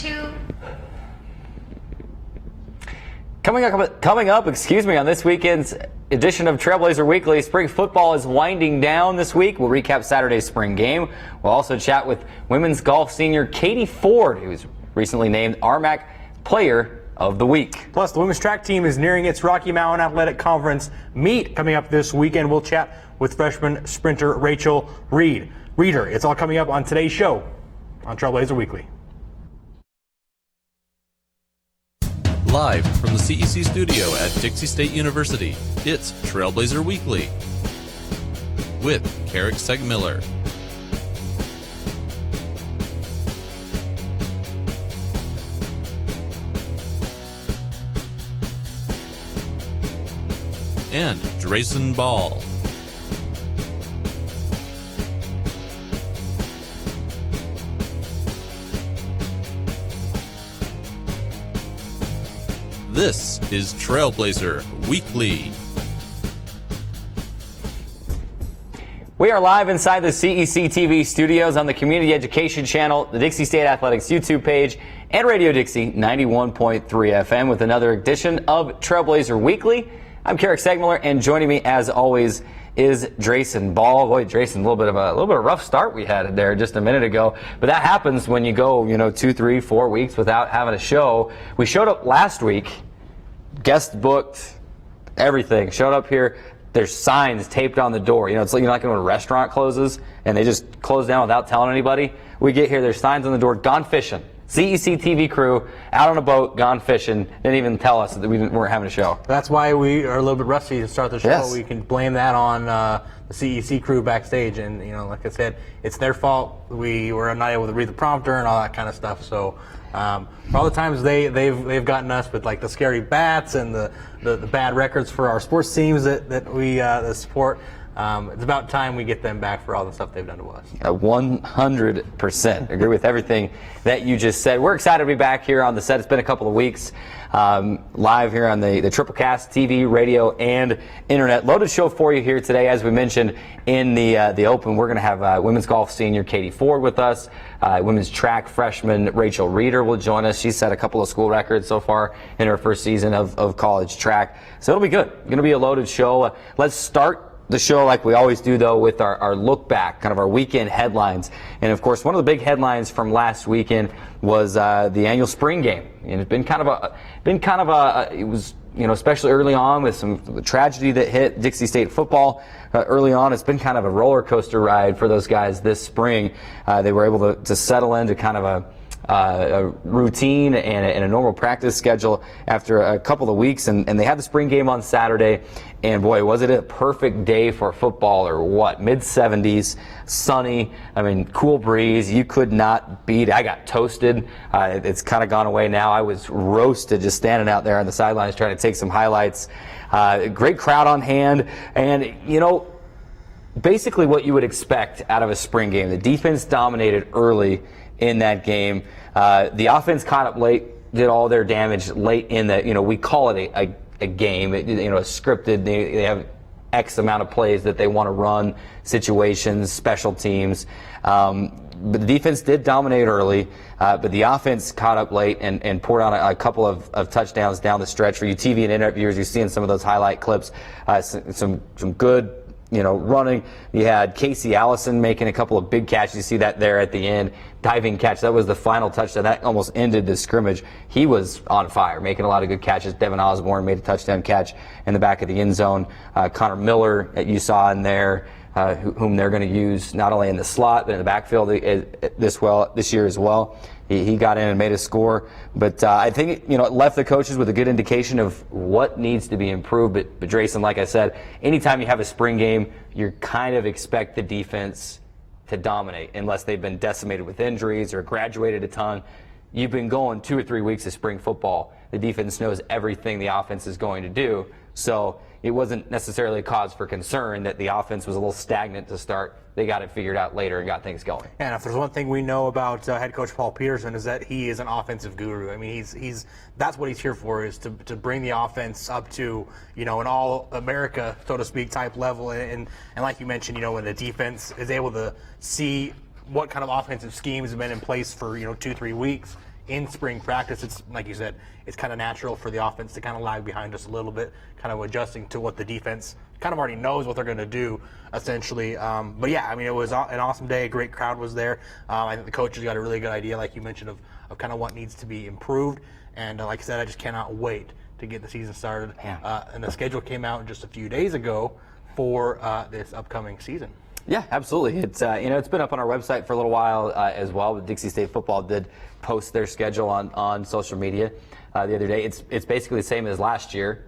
2. Coming up, on this weekend's edition of Trailblazer Weekly, spring football is winding down this week. We'll recap Saturday's spring game. We'll also chat with women's golf senior Katie Ford, who was recently named RMAC Player of the Week. Plus, the women's track team is nearing its Rocky Mountain Athletic Conference meet coming up this weekend. We'll chat with freshman sprinter Rachael Reader. It's all coming up on today's show on Trailblazer Weekly. Live from the CEC studio at Dixie State University, it's Trailblazer Weekly with Carrick Segmiller. And Drayson Ball. This is Trailblazer Weekly. We are live inside the CEC TV studios on the Community Education Channel, the Dixie State Athletics YouTube page, and Radio Dixie 91.3 FM with another edition of Trailblazer Weekly. I'm Carrick Segmiller, and joining me as always is Drayson Ball. Boy, Drayson, a little bit of a rough start we had there just a minute ago, but that happens when you go, 2, 3, 4 weeks without having a show. We showed up last week, guest booked, everything. Showed up here. There's signs taped on the door. It's like when a restaurant closes and they just close down without telling anybody. We get here, there's signs on the door. Gone fishing. CEC TV crew out on a boat, gone fishing. Didn't even tell us that we weren't having a show. That's why we are a little bit rusty to start the show. Yes. We can blame that on the CEC crew backstage, and like I said, it's their fault. We were not able to read the prompter and all that kind of stuff. So for all the times they've gotten us with like the scary bats and the bad records for our sports teams that we support. It's about time we get them back for all the stuff they've done to us. 100% agree with everything that you just said. We're excited to be back here on the set. It's been a couple of weeks live here on the Triplecast TV, radio, and internet. Loaded show for you here today. As we mentioned in the open, we're going to have women's golf senior Katie Ford with us. Women's track freshman Rachael Reader will join us. She's set a couple of school records so far in her first season of college track. So it'll be good. Going to be a loaded show. Let's start the show like we always do, though, with our look back, kind of our weekend headlines. And of course, one of the big headlines from last weekend was the annual spring game. And it's been kind of a it was, especially early on with the tragedy that hit Dixie State football early on. It's been kind of a roller coaster ride for those guys this spring. They were able to settle into kind of a routine and a normal practice schedule after a couple of weeks, and they had the spring game on Saturday, and boy, was it a perfect day for football or what. Mid-70s, sunny, cool breeze. You could not beat it. I got toasted. It's kind of gone away now. I was roasted just standing out there on the sidelines trying to take some highlights. Great crowd on hand, and basically what you would expect out of a spring game. The defense dominated early in that game. The offense caught up late, did all their damage late in the, we call it a game, scripted. They have X amount of plays that they want to run, situations, special teams. But the defense did dominate early, but the offense caught up late and poured on a couple of touchdowns down the stretch. For you TV and internet viewers, you're seeing some of those highlight clips, some good running. You had Casey Allison making a couple of big catches. You see that there at the end. Diving catch. That was the final touchdown. That almost ended the scrimmage. He was on fire, making a lot of good catches. Devin Osborne made a touchdown catch in the back of the end zone. Connor Miller, that you saw in there, whom they're going to use not only in the slot, but in the backfield this year as well. He got in and made a score. But I think it left the coaches with a good indication of what needs to be improved. But Drayson, like I said, anytime you have a spring game, you kind of expect the defense to dominate unless they've been decimated with injuries or graduated a ton. You've been going 2 or 3 weeks of spring football. The defense knows everything the offense is going to do. So it wasn't necessarily a cause for concern that the offense was a little stagnant to start. They got it figured out later and got things going. And if there's one thing we know about head coach Paul Peterson is that he is an offensive guru. He's that's what he's here for, is to bring the offense up to an all America, so to speak, type level. And like you mentioned, when the defense is able to see what kind of offensive schemes have been in place for 2-3 weeks, in spring practice. It's like you said, it's kind of natural for the offense to kind of lag behind just a little bit, kind of adjusting to what the defense kind of already knows what they're going to do, essentially. But yeah, I mean, it was an awesome day. A great crowd was there. I think the coaches got a really good idea, like you mentioned, of kind of what needs to be improved. And like I said, I just cannot wait to get the season started. And the schedule came out just a few days ago for this upcoming season. Yeah, absolutely. It's it's been up on our website for a little while as well. But Dixie State football did post their schedule on social media the other day. It's basically the same as last year.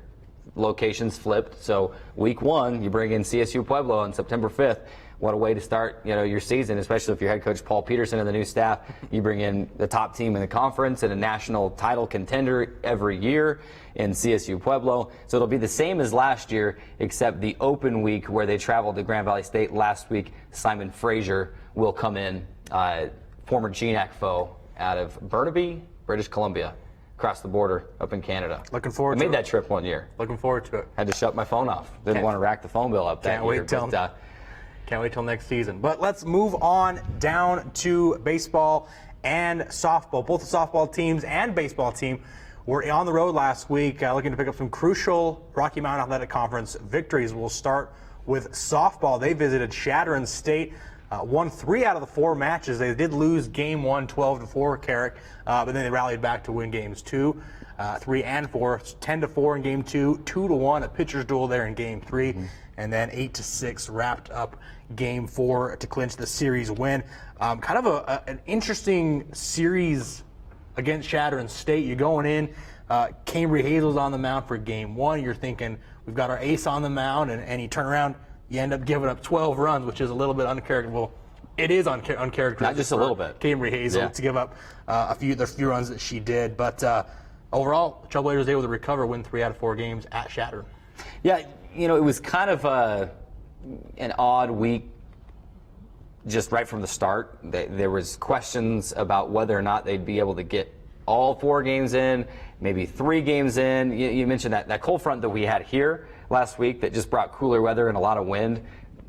Locations flipped. So week 1, you bring in CSU Pueblo on September 5th. What a way to start, your season, especially if you're head coach Paul Peterson and the new staff. You bring in the top team in the conference and a national title contender every year in CSU Pueblo. So it'll be the same as last year, except the open week where they traveled to Grand Valley State last week. Simon Fraser will come in, former GNAC foe out of Burnaby, British Columbia, across the border up in Canada. Looking forward to it. I made that trip one year. Looking forward to it. Had to shut my phone off. Didn't want to rack the phone bill up that year. Can't wait till next season. But let's move on down to baseball and softball. Both the softball teams and baseball team were on the road last week looking to pick up some crucial Rocky Mountain Athletic Conference victories. We'll start with softball. They visited Chadron State. Won 3 out of the 4 matches. They did lose game 1, 12-4, Carrick, but then they rallied back to win games 2, 3, and 4. 10-4 in game 2, 2-1 a pitcher's duel there in game 3, and then 8-6 wrapped up game 4 to clinch the series win. Kind of an interesting series against Chadron State. You're going in, Cambry Hazel's on the mound for game 1. You're thinking, we've got our ace on the mound, and you turn around, you end up giving up 12 runs, which is a little bit uncharacteristic. Well, it is uncharacteristic. Not just a little bit. Cambry Hazel to give up the few runs that she did. But overall, the Trailblazers was able to recover, win 3 out of 4 games at Chadron. Yeah, it was kind of an odd week just right from the start. There was questions about whether or not they'd be able to get all 4 games in, maybe 3 games in. You mentioned that cold front that we had here last week that just brought cooler weather and a lot of wind,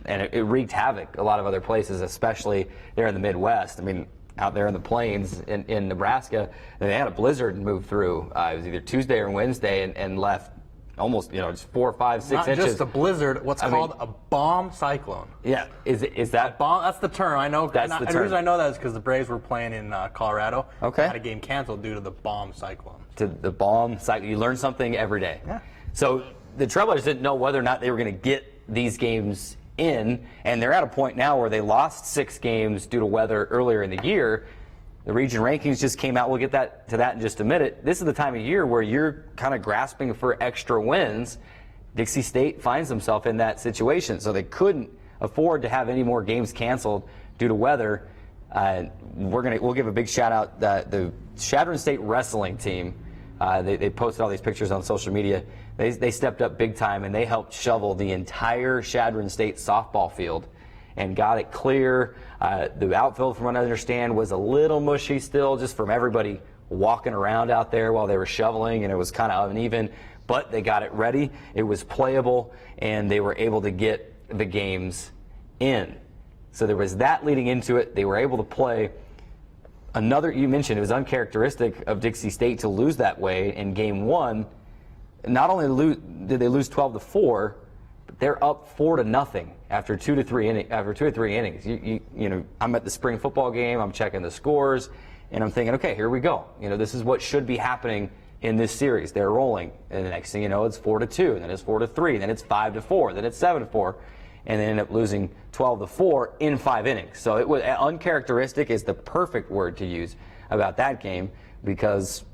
and it wreaked havoc a lot of other places, especially there in the Midwest. I mean, out there in the plains in Nebraska, they had a blizzard move through. It was either Tuesday or Wednesday and left almost, just 4, 5, 6 Not inches. just a blizzard, what's called a bomb cyclone. Yeah, is that bomb? That's the term. I know. That's the term. The reason I know that is because the Braves were playing in Colorado. Okay. They had a game canceled due to the bomb cyclone. To the bomb cyclone. You learn something every day. Yeah. So the Trailblazers didn't know whether or not they were going to get these games in, and they're at a point now where they lost 6 games due to weather earlier in the year. The region rankings just came out. We'll get to that in just a minute. This is the time of year where you're kind of grasping for extra wins. Dixie State finds themselves in that situation, so they couldn't afford to have any more games canceled due to weather. We'll give a big shout out the Chadron State wrestling team. They posted all these pictures on social media. They stepped up big time and they helped shovel the entire Chadron State softball field and got it clear. The outfield, from what I understand, was a little mushy still, just from everybody walking around out there while they were shoveling, and it was kind of uneven. But they got it ready. It was playable, and they were able to get the games in. So there was that leading into it. They were able to play. You mentioned it was uncharacteristic of Dixie State to lose that way in game 1. Not only did they lose 12-4, but they're up 4-0 after 2 to 3 innings. I'm at the spring football game. I'm checking the scores, and I'm thinking, okay, here we go. This is what should be happening in this series. They're rolling, and the next thing you know, it's 4-2, and then it's 4-3, then it's 5-4, then it's 7-4, and they end up losing 12-4 in 5 innings. So it was uncharacteristic is the perfect word to use about that game, because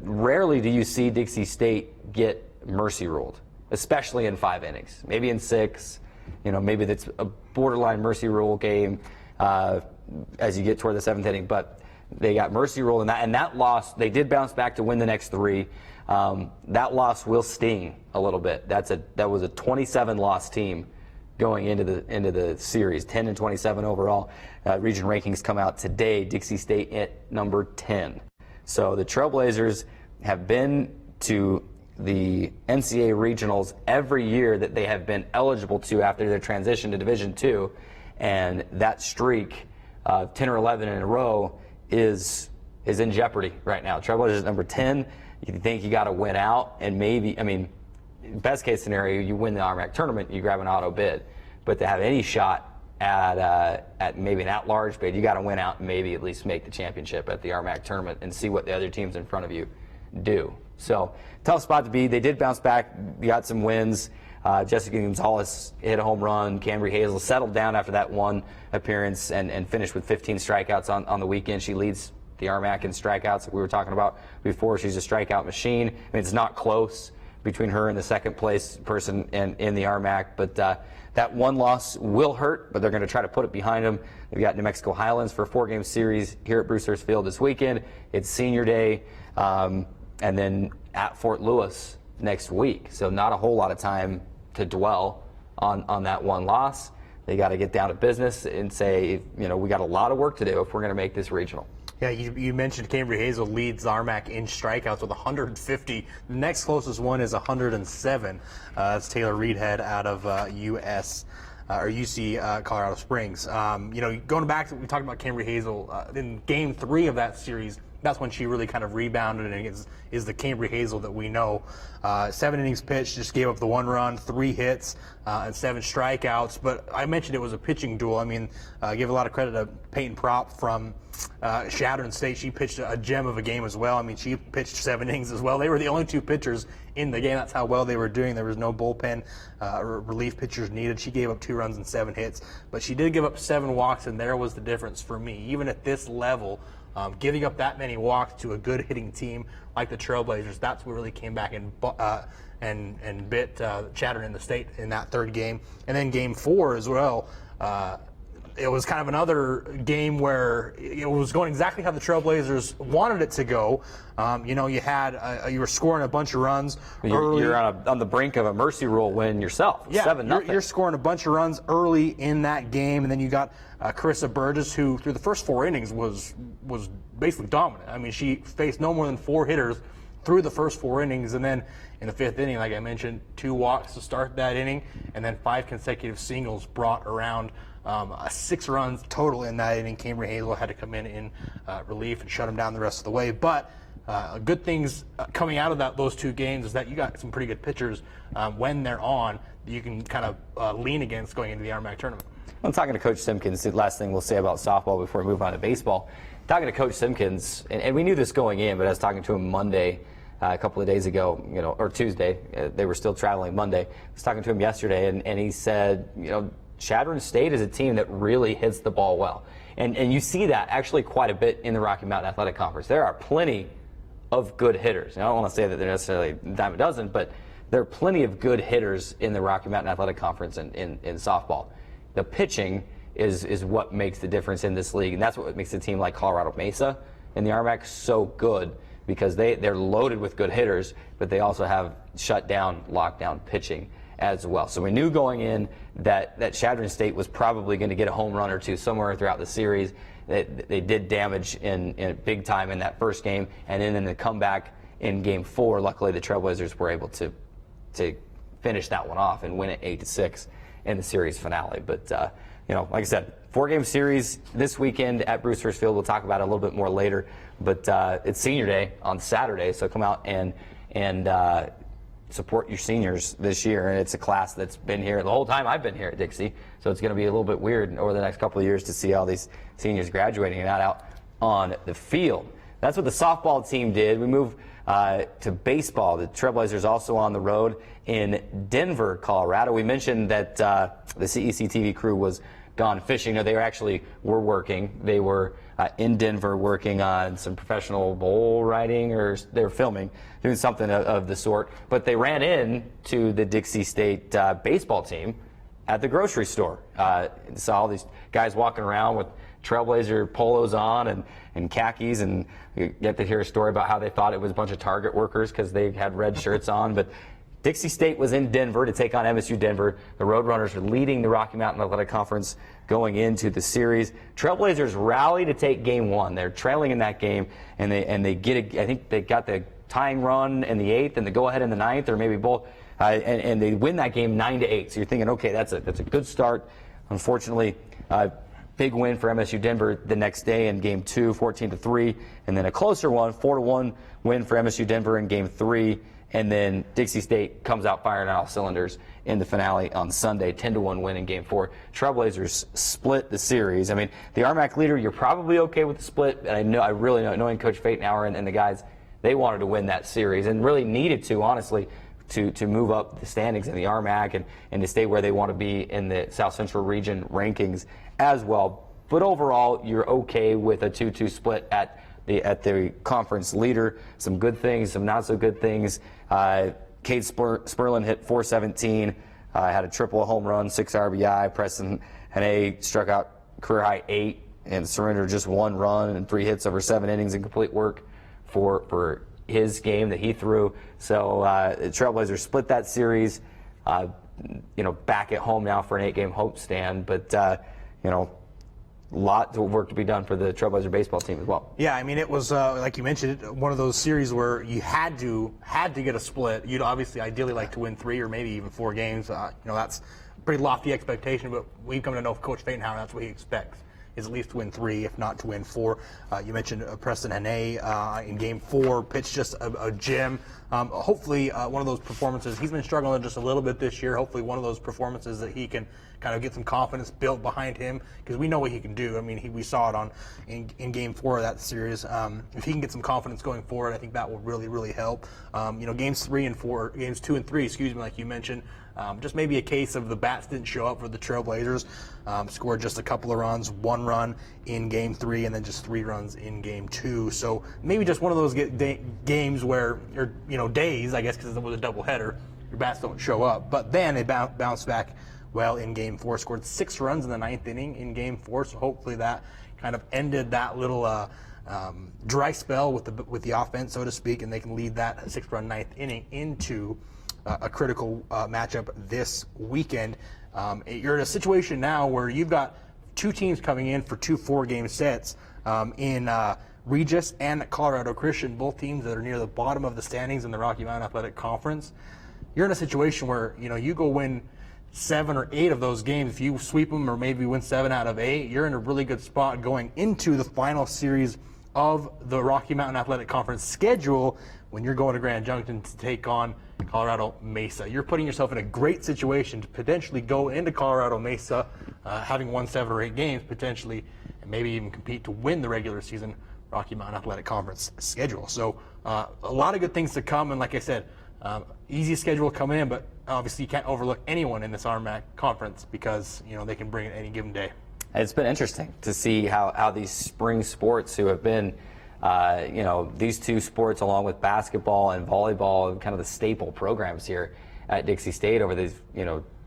rarely do you see Dixie State get mercy ruled, especially in 5 innings. Maybe in 6, maybe that's a borderline mercy rule game as you get toward the 7th inning. But they got mercy ruled in that, and that loss, they did bounce back to win the next 3. That loss will sting a little bit. That was a 27-loss team going into the series, 10-27 overall. Region rankings come out today. Dixie State at number 10. So the Trailblazers have been to the NCAA regionals every year that they have been eligible to after their transition to Division II, and that streak of 10 or 11 in a row is is in jeopardy right now. Trailblazers is number 10. You think you got to win out, and maybe, I mean, best case scenario, you win the RMAC tournament, you grab an auto bid. But to have any shot at maybe an at-large bid, you got to win out and maybe at least make the championship at the RMAC tournament and see what the other teams in front of you do. So tough spot to be. They did bounce back, got some wins. Jessica Gonzalez hit a home run. Cambry Hazel settled down after that one appearance and finished with 15 strikeouts on the weekend. She leads the RMAC in strikeouts that we were talking about before. She's a strikeout machine. I mean, it's not close between her and the second place person in the RMAC, but that one loss will hurt, but they're going to try to put it behind them. They've got New Mexico Highlands for a 4-game series here at Bruce Field this weekend. It's senior day, and then at Fort Lewis next week. So not a whole lot of time to dwell on that one loss. They got to get down to business and say, you know, we got a lot of work to do if we're going to make this regional. Yeah, you mentioned Cambry Hazel leads RMAC in strikeouts with 150. The next closest one is 107. That's Taylor Reedhead out of UC Colorado Springs. You know, going back to, we talked about Cambry Hazel in Game 3 of that series. That's when she really kind of rebounded and is the Cambry Hazel that we know. 7 innings pitched, just gave up the 1 run, 3 hits, and 7 strikeouts. But I mentioned it was a pitching duel. I mean, give a lot of credit to Peyton Prop from Chadron State. She pitched a gem of a game as well. I mean, she pitched 7 innings as well. They were the only 2 pitchers in the game. That's how well they were doing. There was no bullpen relief pitchers needed. She gave up 2 runs and 7 hits. But she did give up 7 walks, and there was the difference for me. Even at this level, giving up that many walks to a good hitting team like the Trailblazers, that's what really came back and bit Chadron in the state in that 3rd game. And then Game 4 as well. It was kind of another game where it was going exactly how the Trailblazers wanted it to go. You know, you were scoring a bunch of runs early. You're on the brink of a mercy rule win yourself. Yeah, 7-0. You're scoring a bunch of runs early in that game, and then you got Carissa Burgess, who through the first 4 innings was basically dominant. I mean, she faced no more than 4 hitters through the first 4 innings, and then in the 5th inning, like I mentioned, 2 walks to start that inning, and then 5 consecutive singles brought around 6 runs total in that inning. Cambry Hazel had to come in relief and shut them down the rest of the way. But good things coming out of those 2 games is that you got some pretty good pitchers when they're on that you can kind of lean against going into the RMAC tournament. I'm talking to Coach Simpkins. The last thing we'll say about softball before we move on to baseball. Talking to Coach Simpkins, and we knew this going in, but I was talking to him Monday, a couple of days ago, you know, or Tuesday. They were still traveling Monday. I was talking to him yesterday, and he said, you know, Chadron State is a team that really hits the ball well. And you see that actually quite a bit in the Rocky Mountain Athletic Conference. There are plenty of good hitters. And I don't want to say that they're necessarily a dime a dozen, but there are plenty of good hitters in the Rocky Mountain Athletic Conference in softball. The pitching is what makes the difference in this league, and that's what makes a team like Colorado Mesa and the RMAC so good, because they're loaded with good hitters, but they also have shut down, lockdown pitching as well. So we knew going in that Chadron State was probably going to get a home run or 2 somewhere throughout the series. They did damage in big time in that first game, and then in the comeback in Game 4, luckily the Trailblazers were able to finish that one off and win it 8-6 in the series finale. But you know, like I said, 4-game series this weekend at Bruce Field. We'll talk about it a little bit more later. But it's senior day on Saturday, so come out and support your seniors this year. And it's a class that's been here the whole time I've been here at Dixie. So it's going to be a little bit weird over the next couple of years to see all these seniors graduating and not out on the field. That's what the softball team did. We move to baseball. The Trailblazers also on the road in Denver, Colorado. We mentioned that the CEC TV crew was gone fishing. No, they were working. They were in Denver working on some professional bull riding, or they were filming, doing something of the sort. But they ran in to the Dixie State baseball team at the grocery store. Saw all these guys walking around with Trailblazer polos on and khakis, and you get to hear a story about how they thought it was a bunch of Target workers because they had red shirts on. But Dixie State was in Denver to take on MSU Denver. The Roadrunners are leading the Rocky Mountain Athletic Conference going into the series. Trailblazers rally to take Game 1. They're trailing in that game, and they get I think they got the tying run in the 8th and the go-ahead in the 9th, or maybe both, and they win that game 9-8. So you're thinking, okay, that's a good start. Unfortunately, big win for MSU Denver the next day in Game 2, 14-3, and then a closer one, 4-1 win for MSU Denver in Game 3, and then Dixie State comes out firing on all cylinders in the finale on Sunday, 10-1 win in Game 4. Trailblazers split the series. I mean, the RMAC leader, you're probably okay with the split, and I really know, knowing Coach Fatenauer and the guys, they wanted to win that series and really needed to, honestly, to move up the standings in the RMAC and to stay where they want to be in the South Central region rankings as well. But overall, you're okay with a 2-2 split at the conference leader. Some good things, some not so good things. Cade Sperlin hit .417, had a triple, a home run, 6 RBI. Preston Hane struck out career high 8 and surrendered just 1 run and 3 hits over 7 innings in complete work for his game that he threw. So the Trailblazers split that series. Back at home now for an 8-game homestand, but lot of work to be done for the Trailblazer baseball team as well. Yeah, I mean, it was like you mentioned, one of those series where you had to get a split. You'd obviously ideally like to win 3 or maybe even 4 games. That's a pretty lofty expectation, but we've come to know Coach Fatenauer, that's what he expects, is at least to win 3, if not to win 4. You mentioned Preston Hane in Game 4, pitched just a gem. Hopefully, one of those performances, he's been struggling just a little bit this year. Hopefully, one of those performances that he can kind of get some confidence built behind him, because we know what he can do. I mean, we saw it in Game 4 of that series. If he can get some confidence going forward, I think that will really, really help. Games 2 and 3, like you mentioned, just maybe a case of the bats didn't show up for the Trailblazers. Scored just a couple of runs, 1 run in Game 3, and then just 3 runs in Game 2. So maybe just one of those games where, days, I guess, because it was a doubleheader, your bats don't show up. But then they bounced back well in Game 4, scored 6 runs in the 9th inning in Game 4. So hopefully that kind of ended that little dry spell with the offense, so to speak, and they can lead that 6-run 9th inning into a critical matchup this weekend. You're in a situation now where you've got 2 teams coming in for 2 4-game sets in Regis and Colorado Christian, both teams that are near the bottom of the standings in the Rocky Mountain Athletic Conference. You're in a situation where you go win 7 or 8 of those games. If you sweep them or maybe win 7 out of 8, you're in a really good spot going into the final series of the Rocky Mountain Athletic Conference schedule when you're going to Grand Junction to take on Colorado Mesa. You're putting yourself in a great situation to potentially go into Colorado Mesa having won 7 or 8 games potentially, and maybe even compete to win the regular season Rocky Mountain Athletic Conference schedule. So a lot of good things to come, and like I said, easy schedule coming in, but obviously you can't overlook anyone in this RMAC conference because they can bring it any given day. It's been interesting to see how these spring sports, who have been these 2 sports along with basketball and volleyball, kind of the staple programs here at Dixie State over these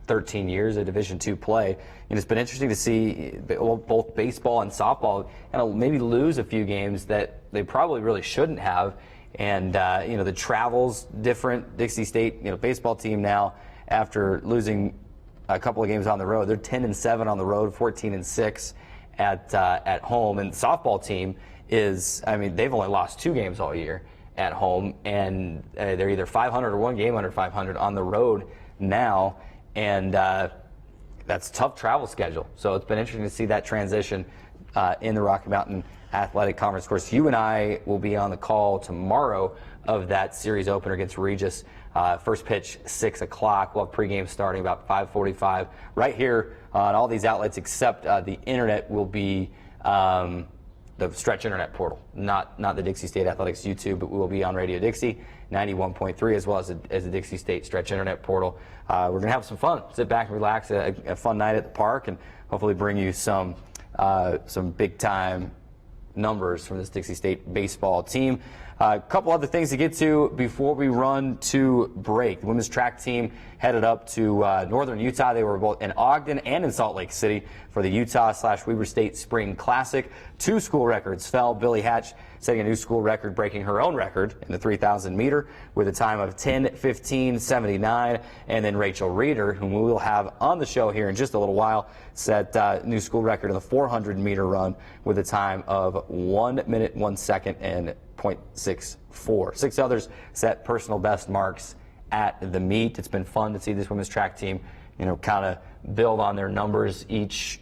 13 years of Division II play. And it's been interesting to see both baseball and softball maybe lose a few games that they probably really shouldn't have. And the travel's different. Dixie State baseball team now, after losing a couple of games on the road, they're 10-7 on the road, 14-6 at home. And the softball team is, they've only lost 2 games all year at home, and they're either 500 or 1 game under 500 on the road now, and that's a tough travel schedule. So it's been interesting to see that transition in the Rocky Mountain Athletic Conference. Of course, you and I will be on the call tomorrow of that series opener against Regis. First pitch, 6 o'clock. We'll have pregame starting about 5:45 right here on all these outlets, except the internet will be the Stretch Internet portal, not the Dixie State Athletics YouTube, but we will be on Radio Dixie 91.3 as well as the Dixie State Stretch Internet portal. We're going to have some fun, sit back and relax, a fun night at the park, and hopefully bring you some big-time numbers from this Dixie State baseball team. A couple other things to get to before we run to break. The women's track team headed up to northern Utah. They were both in Ogden and in Salt Lake City for the Utah/Weber State Spring Classic. 2 school records fell. Billy Hatch setting a new school record, breaking her own record in the 3,000 meter with a time of 10:15:79. And then Rachael Reader, whom we will have on the show here in just a little while, set new school record in the 400 meter run with a time of 1 minute, 1 second, and .64. 6 others set personal best marks at the meet. It's been fun to see this women's track team, kind of build on their numbers each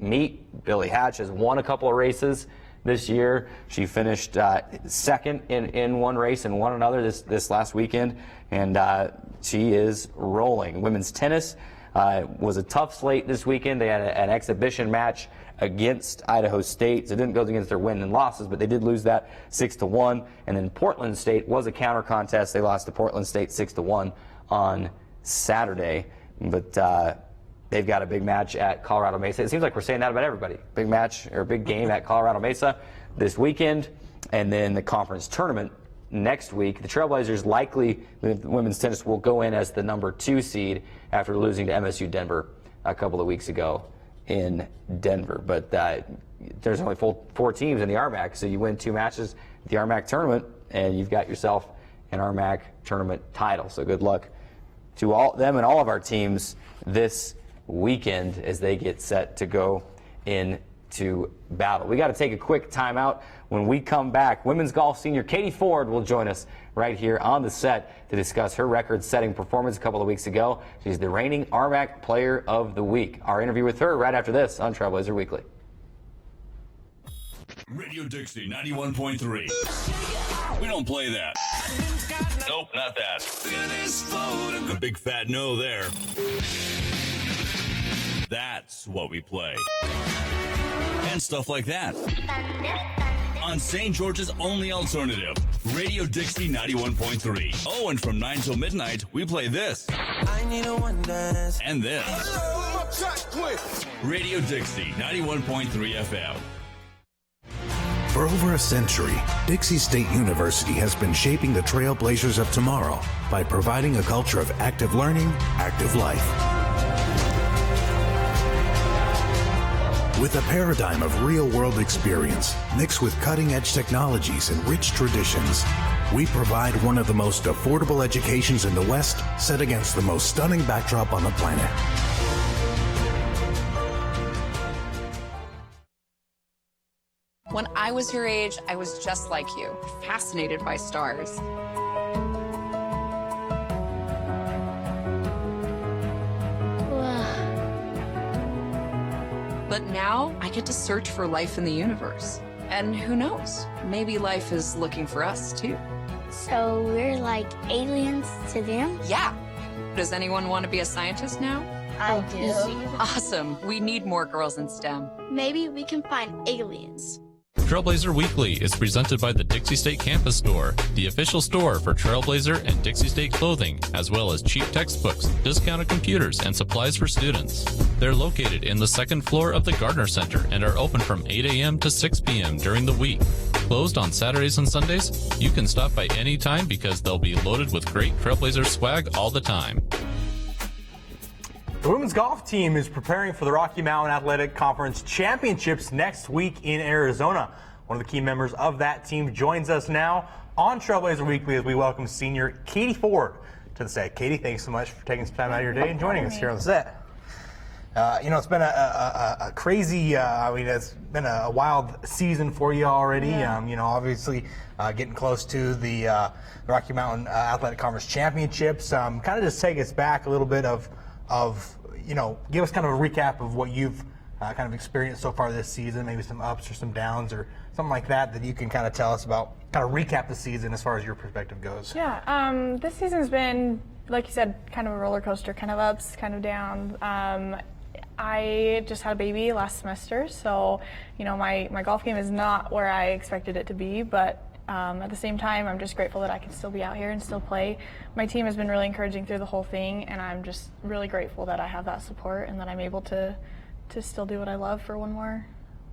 meet. Billy Hatch has won a couple of races this year. She finished second in one race and won another this last weekend, and she is rolling. Women's tennis was a tough slate this weekend. They had an exhibition match against Idaho State. So it didn't go against their wins and losses, but they did lose that 6-1. And then Portland State was a counter contest. They lost to Portland State 6-1 on Saturday. But they've got a big match at Colorado Mesa. It seems like we're saying that about everybody. Big match or big game at Colorado Mesa this weekend. And then the conference tournament next week. The Trailblazers likely, with women's tennis, will go in as the number 2 seed after losing to MSU Denver a couple of weeks ago in Denver. But there's only 4 teams in the RMAC, so you win 2 matches at the RMAC tournament, and you've got yourself an RMAC tournament title. So good luck to all them and all of our teams this weekend as they get set to go into battle. We got to take a quick timeout. When we come back, women's golf senior Katie Ford will join us right here on the set to discuss her record-setting performance a couple of weeks ago. She's the reigning RMAC Player of the Week. Our interview with her right after this on Trailblazer Weekly. Radio Dixie 91.3. We don't play that. Nope, not that. A big fat no there. That's what we play. And stuff like that. On St. George's only alternative, Radio Dixie 91.3. Oh, and from 9 till midnight, we play this. I need a one dance. And this. Radio Dixie 91.3 FM. For over a century, Dixie State University has been shaping the trailblazers of tomorrow by providing a culture of active learning, active life. With a paradigm of real-world experience mixed with cutting-edge technologies and rich traditions, we provide one of the most affordable educations in the West, set against the most stunning backdrop on the planet. When I was your age, I was just like you, fascinated by stars. But now I get to search for life in the universe. And who knows? Maybe life is looking for us too. So we're like aliens to them? Yeah. Does anyone want to be a scientist now? I do. Awesome. We need more girls in STEM. Maybe we can find aliens. Trailblazer Weekly is presented by the Dixie State Campus Store, the official store for Trailblazer and Dixie State clothing, as well as cheap textbooks, discounted computers, and supplies for students. They're located in the second floor of the Gardner Center and are open from 8 a.m. to 6 p.m. during the week. Closed on Saturdays and Sundays? You can stop by any time because they'll be loaded with great Trailblazer swag all the time. The women's golf team is preparing for the Rocky Mountain Athletic Conference Championships next week in Arizona. One of the key members of that team joins us now on Trailblazer Weekly as we welcome senior Katie Ford to the set. Katie, thanks so much for taking some time out of your day and joining us here on the set. It's been a crazy, it's been a wild season for you already. Yeah. Obviously getting close to the Rocky Mountain Athletic Conference Championships. Kind of just take us back a little bit of give us kind of a recap of what you've kind of experienced so far this season, maybe some ups or some downs or something like that you can kind of tell us about, kind of recap the season as far as your perspective goes. Yeah, this season's been, like you said, kind of a roller coaster, kind of ups, kind of downs. I just had a baby last semester, so, my golf game is not where I expected it to be, but at the same time, I'm just grateful that I can still be out here and still play. My team has been really encouraging through the whole thing, and I'm just really grateful that I have that support and that I'm able to still do what I love for one more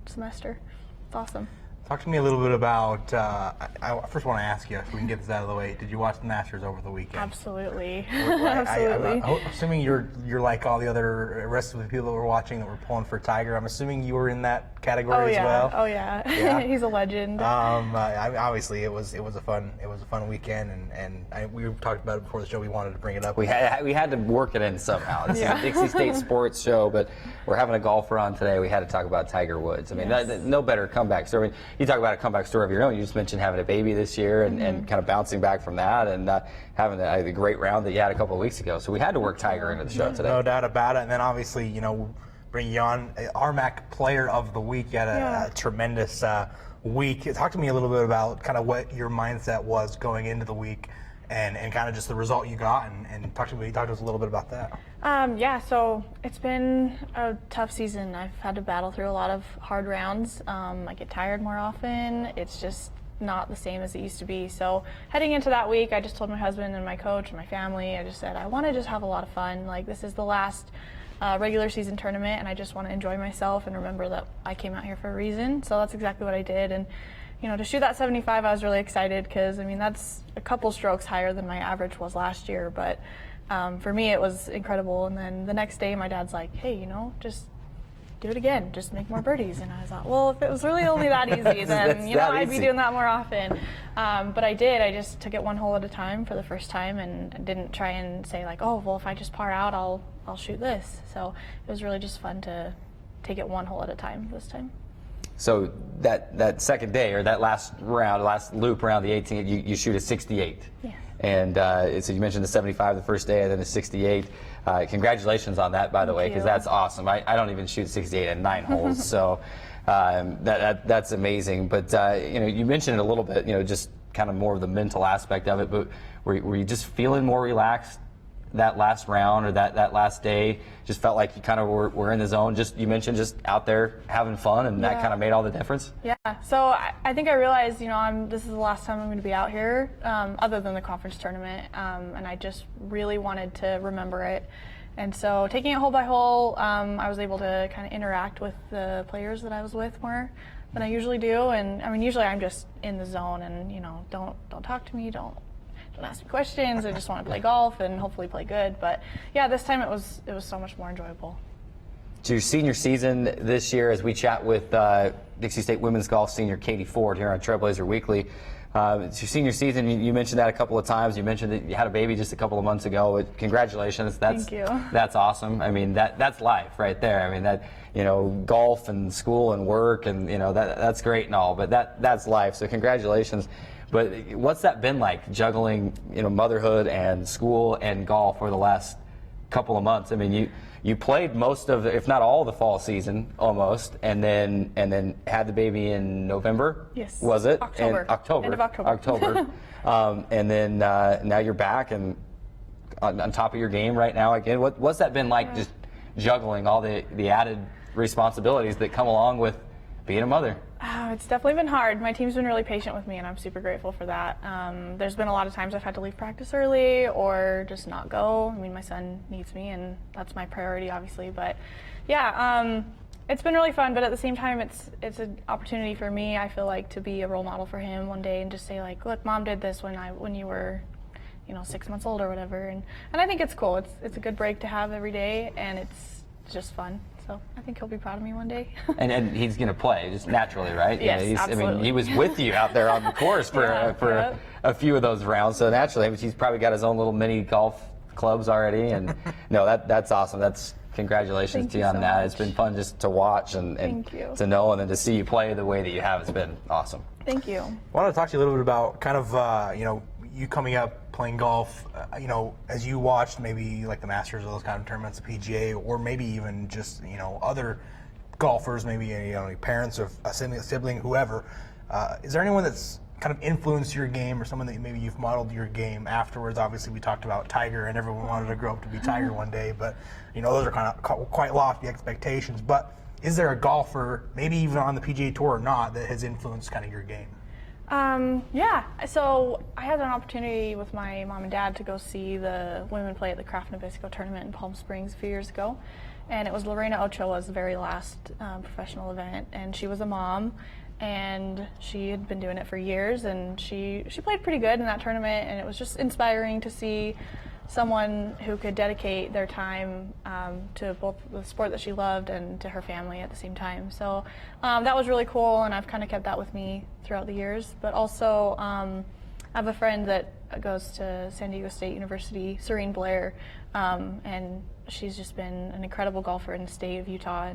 semester. It's awesome. Talk to me a little bit about, I first want to ask you, if we can get this out of the way, did you watch the Masters over the weekend? Absolutely. Absolutely. I'm assuming you're like all the other rest of the people that were watching that were pulling for Tiger. I'm assuming you were in that category as well. Oh yeah. He's a legend. Obviously it was a fun weekend, and we talked about it before the show. We wanted to bring it up. We had to work it in somehow. This is a Dixie State sports show, but we're having a golfer on today. We had to talk about Tiger Woods. I mean, no better comeback story. I mean, you talk about a comeback story of your own. You just mentioned having a baby this year and kind of bouncing back from that and having the great round that you had a couple of weeks ago. So we had to work Tiger into the show today. No doubt about it. And then obviously, bring you on. RMAC Player of the Week. You had a tremendous week. Talk to me a little bit about kind of what your mindset was going into the week and kind of just the result you got, and talk to us a little bit about that. So it's been a tough season. I've had to battle through a lot of hard rounds. I get tired more often. It's just not the same as it used to be. So heading into that week, I just told my husband and my coach and my family, I just said, I want to just have a lot of fun. Like, this is the last regular season tournament, and I just want to enjoy myself and remember that I came out here for a reason. So that's exactly what I did. And to shoot that 75, I was really excited because, I mean, that's a couple strokes higher than my average was last year. But for me, it was incredible. And then the next day, my dad's like, hey, just do it again. Just make more birdies. And I was like, well, if it was really only that easy, then, I'd be doing that more often. But I did. I just took it one hole at a time for the first time and didn't try and say, like, oh, well, if I just par out, I'll shoot this. So it was really just fun to take it one hole at a time this time. So that second day, or that last loop around the 18, you shoot a 68. Yeah. And so you mentioned the 75 the first day, and then the 68. Congratulations on that, by the way, because that's awesome. I don't even shoot 68 at 9 holes, so that's amazing. But you mentioned it a little bit, just kind of more of the mental aspect of it. But were you just feeling more relaxed that last round or that last day? Just felt like you kind of were in the zone. You mentioned just out there having fun, and that kind of made all the difference. Yeah. So I think I realized, this is the last time I'm going to be out here, other than the conference tournament, and I just really wanted to remember it. And so taking it hole by hole, I was able to kind of interact with the players that I was with more than I usually do. And I mean, usually I'm just in the zone, and don't talk to me, don't ask me questions. I just want to play golf and hopefully play good. But yeah, this time it was so much more enjoyable. So your senior season this year, as we chat with Dixie State women's golf senior Katie Ford here on Trailblazer Weekly. It's your senior season. You mentioned that a couple of times. You mentioned that you had a baby just a couple of months ago. Congratulations. Thank you. That's awesome. I mean, that's life right there. I mean, golf and school and work and that's great and all, but that's life. So congratulations. But what's that been like, juggling motherhood and school and golf for the last couple of months? I mean, you played most of, if not all, the fall season almost, and then had the baby in November. Yes. Was it? October. End of October. October. And then now you're back and on top of your game right now again. What's that been like, just juggling all the added responsibilities that come along with being a mother? It's definitely been hard. My team's been really patient with me, and I'm super grateful for that. There's been a lot of times I've had to leave practice early or just not go. I mean, my son needs me, and that's my priority, obviously. But yeah, it's been really fun. But at the same time, it's an opportunity for me, I feel like, to be a role model for him one day and just say, like, look, Mom did this when you were 6 months old or whatever. And I think it's cool. It's a good break to have every day, and it's just fun. So I think he'll be proud of me one day. and he's going to play just naturally, right? Yes, absolutely. I mean, he was with you out there on the course for a few of those rounds. So naturally, he's probably got his own little mini golf clubs already. And no, that's awesome. Congratulations to you on that. Much. It's been fun just to watch and to know, and then to see you play the way that you have. It's been awesome. Thank you. I wanted to talk to you a little bit about kind of you coming up playing golf, as you watched maybe like the Masters or those kind of tournaments, the PGA, or maybe even just other golfers, maybe parents of a sibling, whoever. Is there anyone that's kind of influenced your game, or someone that maybe you've modeled your game afterwards? Obviously, we talked about Tiger, and everyone wanted to grow up to be Tiger one day, but those are kind of quite lofty expectations. But is there a golfer, maybe even on the PGA Tour or not, that has influenced kind of your game? Yeah, so I had an opportunity with my mom and dad to go see the women play at the Kraft Nabisco tournament in Palm Springs a few years ago, and it was Lorena Ochoa's very last professional event, and she was a mom, and she had been doing it for years, and she played pretty good in that tournament, and it was just inspiring to see someone who could dedicate their time to both the sport that she loved and to her family at the same time. So that was really cool, and I've kind of kept that with me throughout the years. But also, I have a friend that goes to San Diego State University, Serene Blair, and she's just been an incredible golfer in the state of Utah,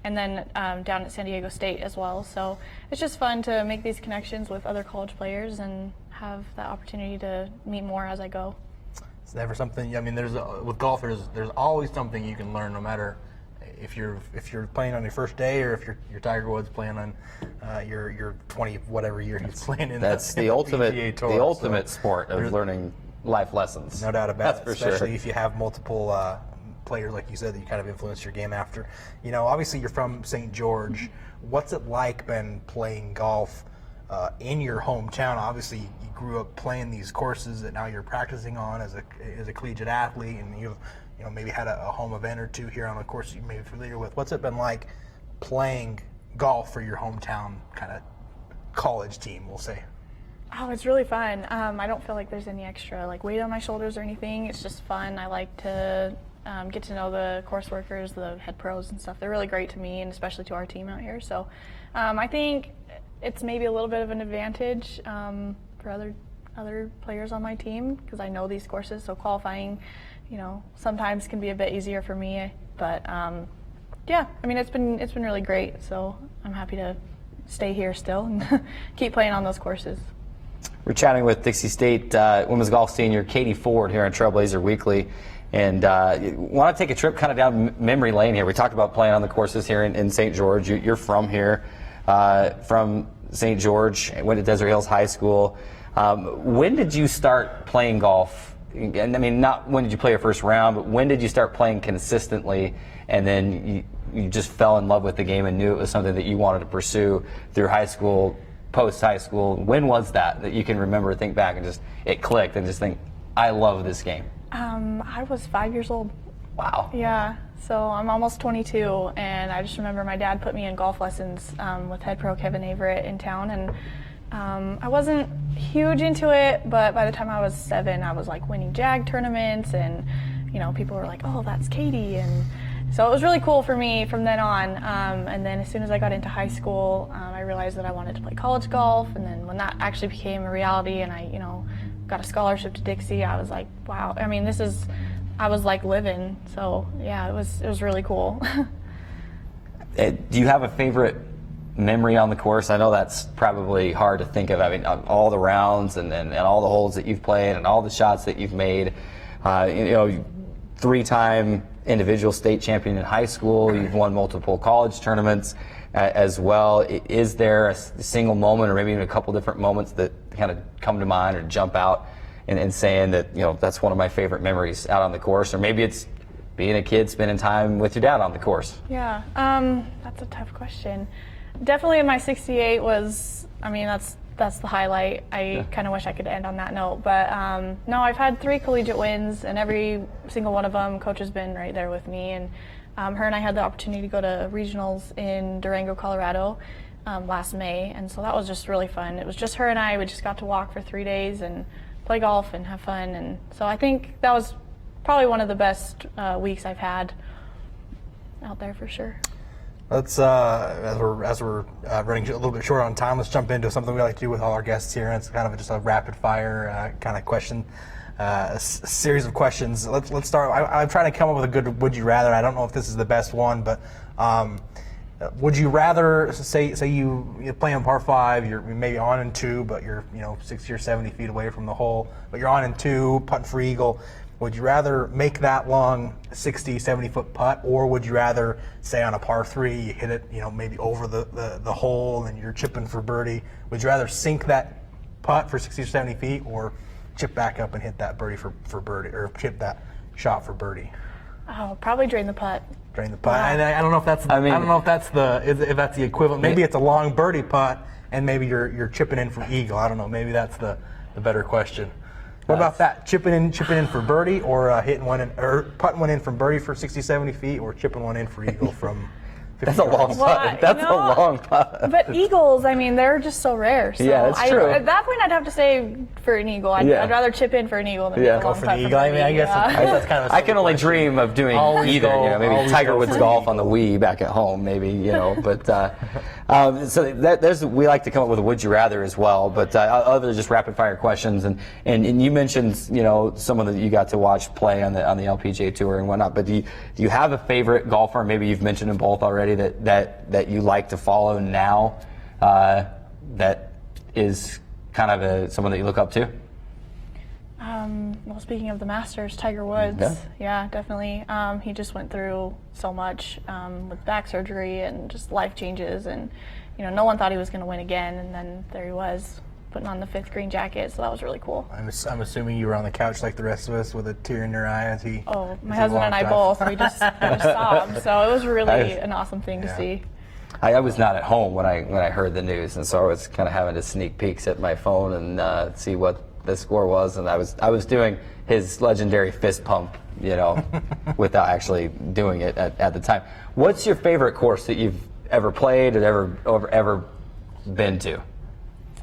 and then down at San Diego State as well. So it's just fun to make these connections with other college players and have that opportunity to meet more as I go. It's never something. I mean, with golfers, there's always something you can learn, no matter if you're playing on your first day, or if you're Tiger Woods playing on your 20 whatever year he's playing in. That's the the ultimate PGA Tour. the ultimate sport of learning life lessons. No doubt about it. Especially sure. if you have multiple players, like you said, that you kind of influence your game after. You know, obviously you're from St. George. What's it like been playing golf in your hometown? Obviously, you grew up playing these courses that now you're practicing on as a collegiate athlete, and you've maybe had a home event or two here on a course you may be familiar with. What's it been like playing golf for your hometown kind of college team, we'll say? Oh, it's really fun. I don't feel like there's any extra weight on my shoulders or anything. It's just fun. I like to get to know the course workers, the head pros and stuff. They're really great to me, and especially to our team out here. So I think it's maybe a little bit of an advantage for other players on my team, because I know these courses. So qualifying, sometimes can be a bit easier for me. But yeah, I mean, it's been really great. So I'm happy to stay here still and keep playing on those courses. We're chatting with Dixie State women's golf senior Katie Ford here on Trailblazer Weekly. And want to take a trip kind of down memory lane here. We talked about playing on the courses here in St. George. You're from here, from St. George, went to Desert Hills High School. When did you start playing golf? And I mean, not when did you play your first round, but when did you start playing consistently, and then you just fell in love with the game and knew it was something that you wanted to pursue through high school, post-high school? When was that you can remember, think back, and just it clicked and just think, I love this game? I was 5 years old. Wow. Yeah, so I'm almost 22, and I just remember my dad put me in golf lessons with head pro Kevin Averett in town, and I wasn't huge into it, but by the time I was 7, I was winning JAG tournaments, and people were like, oh, that's Katie, and so it was really cool for me from then on. And then as soon as I got into high school, I realized that I wanted to play college golf, and then when that actually became a reality, and I got a scholarship to Dixie, I was like, wow, I mean, I was living. So yeah, it was really cool. Do you have a favorite memory on the course? I know that's probably hard to think of. I mean, all the rounds and all the holes that you've played and all the shots that you've made. 3-time individual state champion in high school. You've won multiple college tournaments as well. Is there a single moment, or maybe even a couple different moments, that kind of come to mind or jump out and saying that that's one of my favorite memories out on the course? Or maybe it's being a kid spending time with your dad on the course. Yeah, that's a tough question. Definitely in my 68 was, I mean, that's the highlight. I kind of wish I could end on that note, but no, I've had 3 collegiate wins, and every single one of them, coach has been right there with me. And her and I had the opportunity to go to regionals in Durango, Colorado last May, and so that was just really fun. It was just her and I. We just got to walk for 3 days and play golf and have fun, and so I think that was probably one of the best weeks I've had out there for sure. Let's as we're running a little bit short on time, let's jump into something we like to do with all our guests here, and it's kind of just a rapid fire kind of question, a series of questions. Let's start. I'm trying to come up with a good would you rather. I don't know if this is the best one, but would you rather say you play on par 5, you're maybe on in 2, but you're 60 or 70 feet away from the hole, but you're on in 2, putting for eagle. Would you rather make that long 60, 70-foot putt, or would you rather, say on a par 3, you hit it, maybe over the hole and you're chipping for birdie? Would you rather sink that putt for 60 or 70 feet, or chip back up and hit that birdie for birdie, or chip that shot for birdie? Oh, probably drain the putt. Drain the putt. Wow. And I don't know if that's. I don't know if that's the equivalent. Maybe it's a long birdie putt, and maybe you're chipping in for eagle. I don't know. Maybe that's the better question. What about that? Chipping in for birdie, or hitting one in, or putting one in from birdie for 60, 70 feet, or chipping one in for eagle from 50 That's a long putt. That's a long putt. But eagles, I mean, they're just so rare. So yeah, that's true. At that point, I'd have to say for an eagle. I'd rather chip in for an eagle than go for the eagle. I mean, I guess that's kind of. I can only dream of doing either. Maybe Tiger Woods golf on the Wii back at home, maybe But so we like to come up with a would you rather as well. But other just rapid fire questions, and you mentioned some of that you got to watch play on the LPGA tour and whatnot. But do you have a favorite golfer? Maybe you've mentioned them both already. That you like to follow now, that is kind of someone that you look up to? Well, speaking of the Masters, Tiger Woods. Yeah, definitely. He just went through so much with back surgery and just life changes, and no one thought he was going to win again, and then there he was, putting on the 5th green jacket. So that was really cool. I'm assuming you were on the couch like the rest of us with a tear in your eye as he. Oh, my husband and I both. We just sobbed. So it was really an awesome thing to see. I was not at home when I heard the news, and so I was kind of having to sneak peeks at my phone and see what the score was, and I was doing his legendary fist pump, without actually doing it at the time. What's your favorite course that you've ever played or ever been to?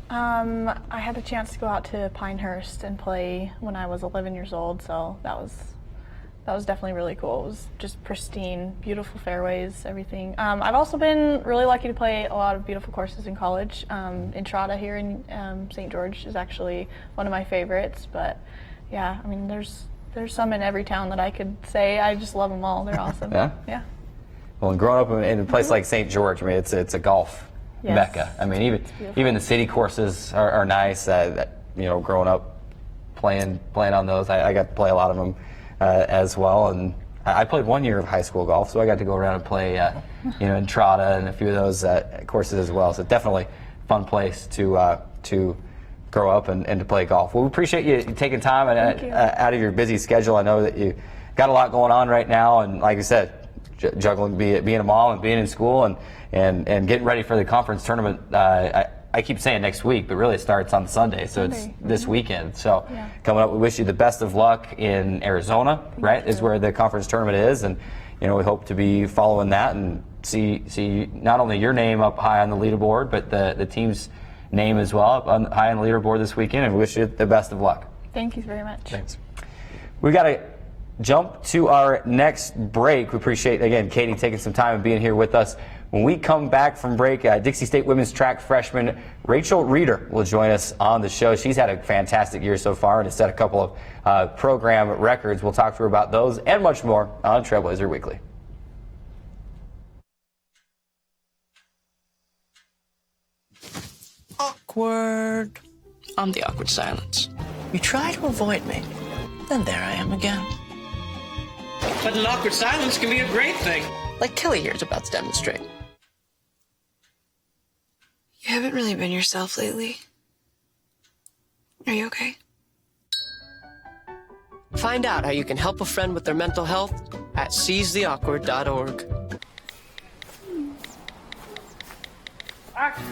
I had the chance to go out to Pinehurst and play when I was 11 years old, so that was definitely really cool. It was just pristine, beautiful fairways, everything. I've also been really lucky to play a lot of beautiful courses in college. Entrada here in St. George is actually one of my favorites, but yeah, I mean, there's some in every town that I could say. I just love them all. They're awesome. Yeah? Well, and growing up in a place like St. George, I mean, it's a golf mecca. I mean, even the city courses are nice. Growing up playing on those, I got to play a lot of them as well. And I played 1 year of high school golf, so I got to go around and play, Entrada and a few of those courses as well. So definitely a fun place to grow up and to play golf. Well, we appreciate you taking time out of your busy schedule. I know that you got a lot going on right now, and like I said, juggling being a mom and being in school and getting ready for the conference tournament. I keep saying next week, but really it starts on Sunday, so it's this weekend. So coming up, we wish you the best of luck in Arizona, right, is where the conference tournament is, and we hope to be following that and see not only your name up high on the leaderboard, but the team's name as well up high on the leaderboard this weekend, and we wish you the best of luck. Thank you very much. Thanks. We got to jump to our next break. We appreciate, again, Katie taking some time and being here with us. When we come back from break, Dixie State women's track freshman Rachael Reader will join us on the show. She's had a fantastic year so far and has set a couple of program records. We'll talk to her about those and much more on Trailblazer Weekly. Awkward. I'm the awkward silence. You try to avoid me, then there I am again. But an awkward silence can be a great thing. Like Kelly here is about to demonstrate. You haven't really been yourself lately. Are you okay? Find out how you can help a friend with their mental health at seizetheawkward.org. Action!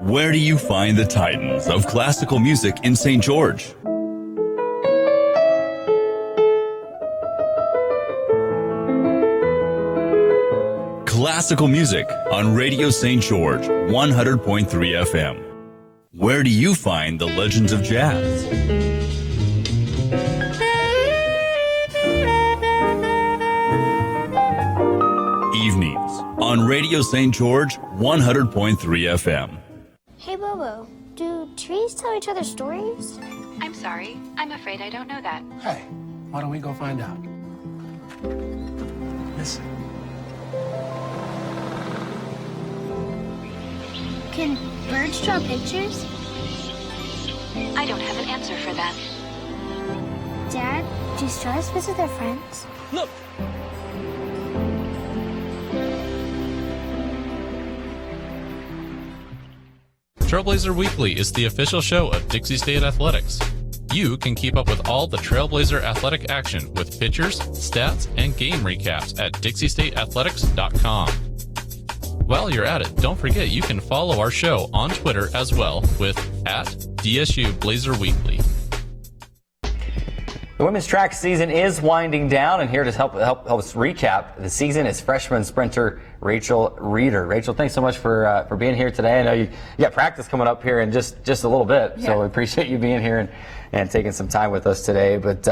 Where do you find the titans of classical music in St. George? Classical music on Radio St. George, 100.3 FM. Where do you find the legends of jazz? Evenings on Radio St. George, 100.3 FM. Hey, Bobo, do trees tell each other stories? I'm sorry. I'm afraid I don't know that. Hey, why don't we go find out? Listen. Can birds draw pictures? I don't have an answer for that. Dad, do stars visit their friends? Look! Trailblazer Weekly is the official show of Dixie State Athletics. You can keep up with all the Trailblazer athletic action with pictures, stats, and game recaps at dixiestateathletics.com. While you're at it, don't forget you can follow our show on Twitter as well with @DSU Blazer Weekly. The women's track season is winding down, and here to help us recap the season is freshman sprinter Rachael Reader. Rachel, thanks so much for being here today. I know you got practice coming up here in just a little bit, so we appreciate you being here and taking some time with us today. But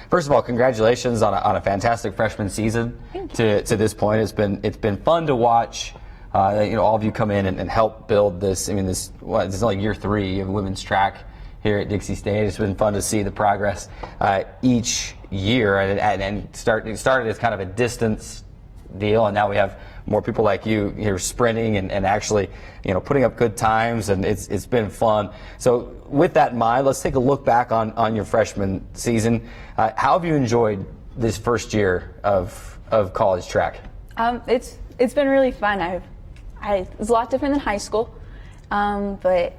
first of all, congratulations on a fantastic freshman season to this point. It's been fun to watch. All of you come in and help build this. I mean, this is like year 3 of women's track here at Dixie State. It's been fun to see the progress each year, and it started as kind of a distance deal, and now we have more people like you here sprinting and actually, putting up good times, and it's been fun. So with that in mind, let's take a look back on your freshman season. How have you enjoyed this first year of college track? It's been really fun. It's a lot different than high school, but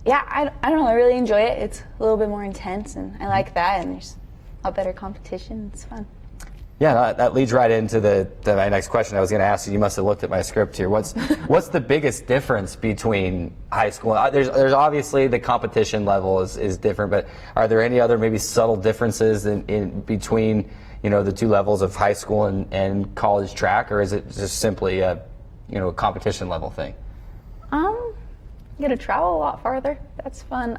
yeah, I don't know, I really enjoy it. It's a little bit more intense, and I like that, and there's a better competition. It's fun. Yeah, that leads right into my next question I was going to ask you. You must have looked at my script here. What's the biggest difference between high school? There's obviously the competition level is different, but are there any other maybe subtle differences in between the two levels of high school and college track, or is it just simply a competition level thing? You get to travel a lot farther. That's fun.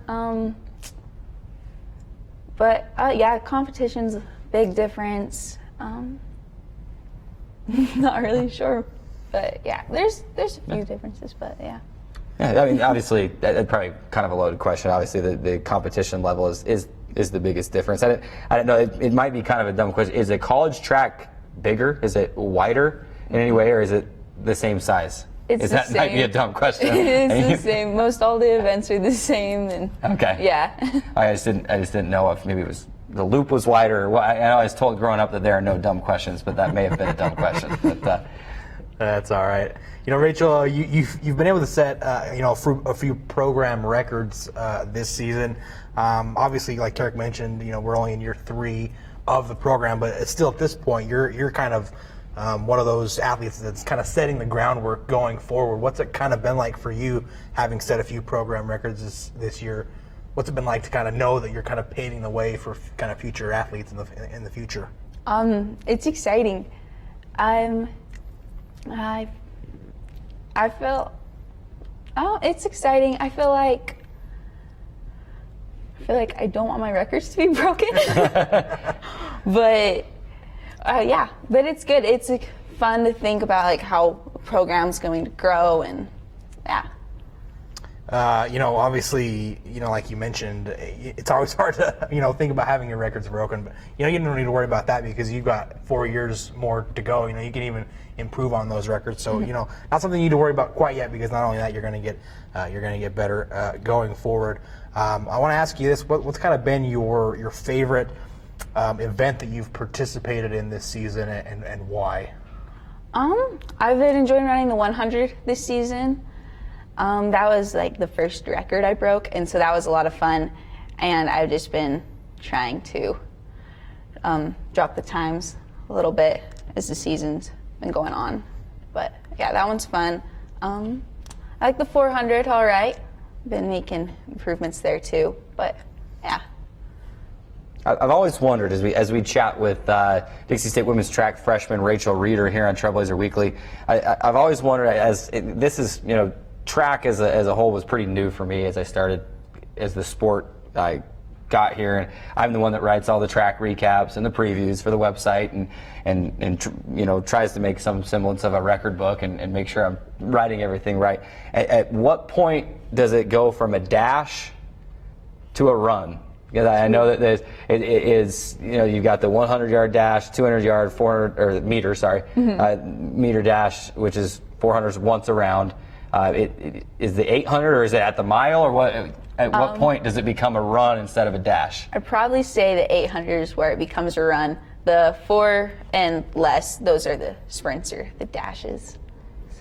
But yeah, competition's a big difference. Not really sure, but yeah, there's a few differences, but yeah. Yeah, I mean, obviously, that's probably kind of a loaded question. Obviously, the competition level is the biggest difference. I don't know. It might be kind of a dumb question. Is a college track bigger? Is it wider in any way, or is it the same size? That might be a dumb question. It's the same. Most all the events are the same, and okay. Yeah. I just didn't know if maybe it was the loop was wider. Or what. I know I was told growing up that there are no dumb questions, but that may have been a dumb question. But that's all right. Rachel, you've been able to set a few program records this season. Obviously, like Tarek mentioned, we're only in year 3 of the program, but still at this point, you're kind of one of those athletes that's kind of setting the groundwork going forward. What's it kind of been like for you, having set a few program records this year? What's it been like to kind of know that you're kind of paving the way for kind of future athletes in the future? It's exciting. It's exciting. I feel like I don't want my records to be broken, but but it's good. It's fun to think about how a program's going to grow, and yeah. Obviously, like you mentioned, it's always hard to, think about having your records broken, but, you don't need to worry about that because you've got 4 years more to go. You can even improve on those records. So, not something you need to worry about quite yet, because not only that, you're going to get better going forward. I want to ask you this: what's kind of been your favorite event that you've participated in this season, and why? I've been enjoying running the 100 this season. That was like the first record I broke, and so that was a lot of fun, and I've just been trying to drop the times a little bit as the season's been going on. But yeah, that one's fun. I like the 400, all right. Been making improvements there too, but yeah. I've always wondered, as we chat with Dixie State women's track freshman Rachael Reader here on Trailblazer Weekly, I've always wondered, track as a whole was pretty new for me as I started, as the sport I got here, and I'm the one that writes all the track recaps and the previews for the website, and tries to make some semblance of a record book and make sure I'm writing everything right. At what point does it go from a dash to a run? Because I know that it is, you've got the 100-yard dash, 200-yard, 400 or meter, meter dash, which is 400s once around. Is the 800, or is it at the mile, or what? At what point does it become a run instead of a dash? I'd probably say the 800 is where it becomes a run. The 4 and less, those are the sprints or the dashes.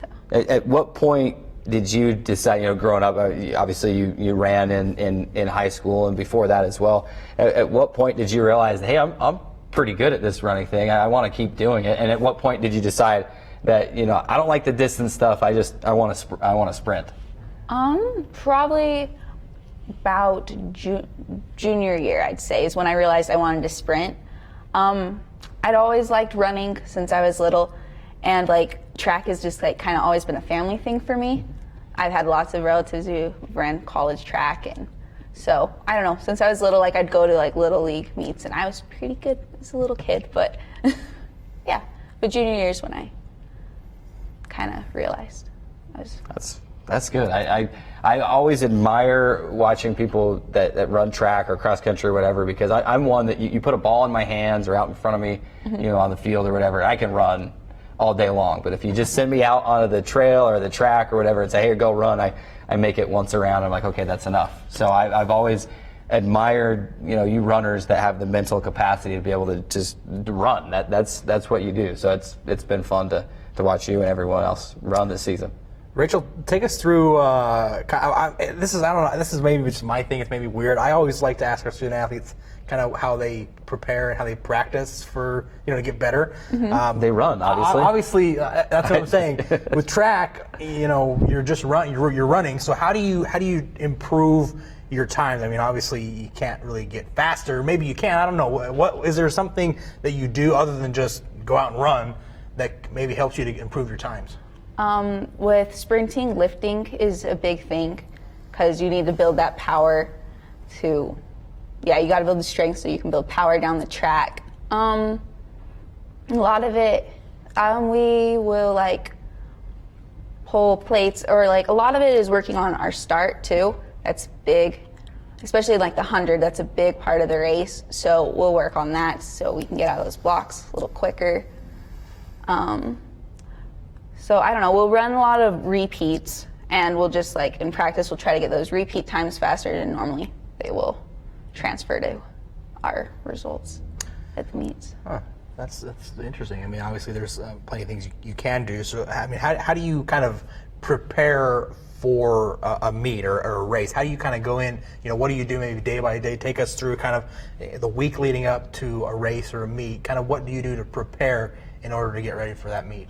So. At what point did you decide, growing up, obviously you ran in high school and before that as well. At what point did you realize, hey, I'm pretty good at this running thing, I want to keep doing it? And at what point did you decide that, I don't like the distance stuff, I want to sprint? Probably about junior year, I'd say, is when I realized I wanted to sprint. I'd always liked running since I was little, and like track has just like kind of always been a family thing for me. I've had lots of relatives who ran college track, and so I don't know, since I was little, like I'd go to like little league meets and I was pretty good as a little kid, but yeah, but junior year is when I kind of realized I was. That's good. I always admire watching people that run track or cross country or whatever, because I'm one that you put a ball in my hands or out in front of me, on the field or whatever, I can run all day long. But if you just send me out onto the trail or the track or whatever and say, hey, go run, I make it once around. I'm like, okay, that's enough. So I've always admired, you runners that have the mental capacity to be able to just run. That's what you do. So it's been fun to watch you and everyone else run this season. Rachel, take us through. This is maybe just my thing. It's maybe weird. I always like to ask our student athletes kind of how they prepare and how they practice for to get better. They run, obviously. Obviously, that's what I'm saying. With track, you're just you're running. So how do you improve your times? I mean, obviously you can't really get faster. Maybe you can. I don't know. What is there something that you do other than just go out and run that maybe helps you to improve your times? With sprinting, lifting is a big thing because you need to build that power you got to build the strength so you can build power down the track. A lot of it, we will like pull plates, or like a lot of it is working on our start too. That's big, especially like the 100, that's a big part of the race. So we'll work on that so we can get out of those blocks a little quicker. So I don't know, we'll run a lot of repeats, and we'll just like in practice we'll try to get those repeat times faster than normally they will transfer to our results at the meets. Huh. That's interesting. I mean, obviously there's plenty of things you can do. So I mean, how do you kind of prepare for a meet or a race? How do you kind of go in, what do you do maybe day by day? Take us through kind of the week leading up to a race or a meet. Kind of what do you do to prepare in order to get ready for that meet?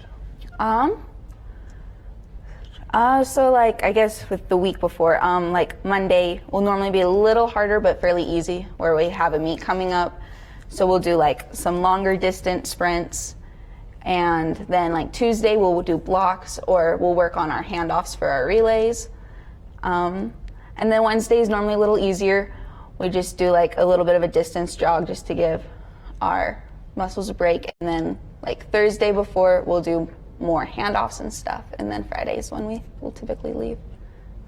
So like I guess with the week before, like Monday will normally be a little harder but fairly easy, where we have a meet coming up. So we'll do like some longer distance sprints, and then like Tuesday we'll do blocks, or we'll work on our handoffs for our relays. And then Wednesday is normally a little easier. We just do like a little bit of a distance jog just to give our muscles a break. And then like Thursday before we'll do more handoffs and stuff, and then Friday is when we will typically leave,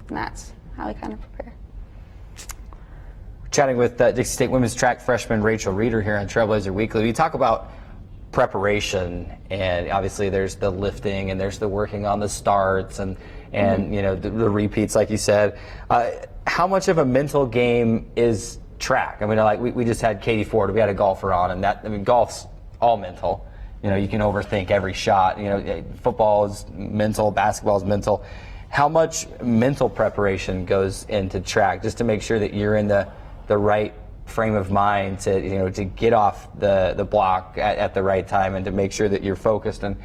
and that's how we kind of prepare. Chatting with Dixie State women's track freshman Rachael Reader here on Trailblazer Weekly. We talk about preparation, and obviously there's the lifting and there's the working on the starts and the repeats, like you said. How much of a mental game is track? I mean, like we just had Katie Ford, we had a golfer on, and golf's all mental. You can overthink every shot. Football is mental, basketball is mental. How much mental preparation goes into track just to make sure that you're in the right frame of mind to get off the block at the right time, and to make sure that you're focused and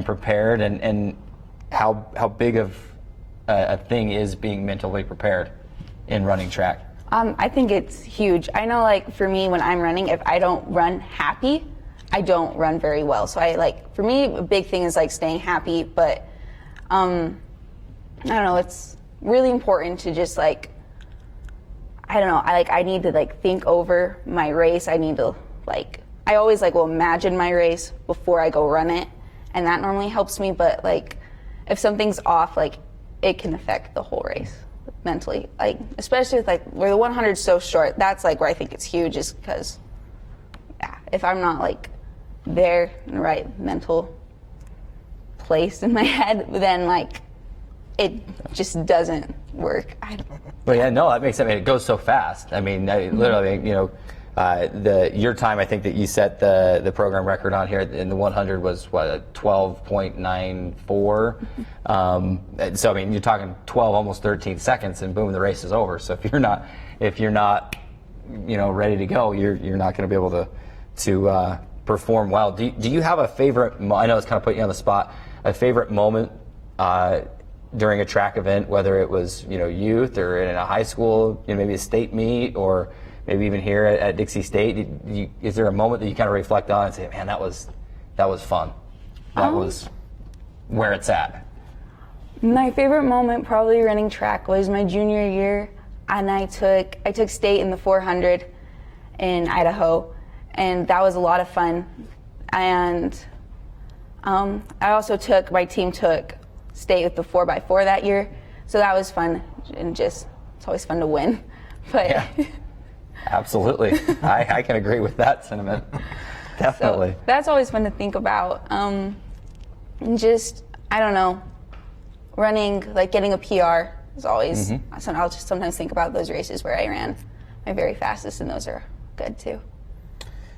prepared, and how big of a thing is being mentally prepared in running track? I think it's huge. I know, like for me, when I'm running, if I don't run happy, I don't run very well. So for me, a big thing is like staying happy, but I don't know, it's really important to just I need to think over my race. I need to I always will imagine my race before I go run it, and that normally helps me, but if something's off, it can affect the whole race mentally. Especially with where the 100 is so short, that's where I think it's huge, is because if I'm not there in the right mental place in my head, then it just doesn't work. Well, yeah, no, that makes sense. I mean, it goes so fast. I mean, literally, your time, I think that you set the program record on here in the 100 was what, 12.94. So I mean, you're talking 12, almost 13 seconds, and boom, the race is over. So if you're not, ready to go, you're not going to be able to perform well. Do you have a favorite? I know it's kind of putting you on the spot. A favorite moment during a track event, whether it was, youth or in a high school, maybe a state meet, or maybe even here at Dixie State? Is there a moment that you kind of reflect on and say, man, that was fun? That was where it's at. My favorite moment probably running track was my junior year, and I took state in the 400 in Idaho, and that was a lot of fun. And my team took state with the 4x4 that year, so that was fun, and it's always fun to win. But yeah, absolutely. I can agree with that sentiment. Definitely. So that's always fun to think about. And I don't know, running, getting a PR is always, so I'll just sometimes think about those races where I ran my very fastest, and those are good too.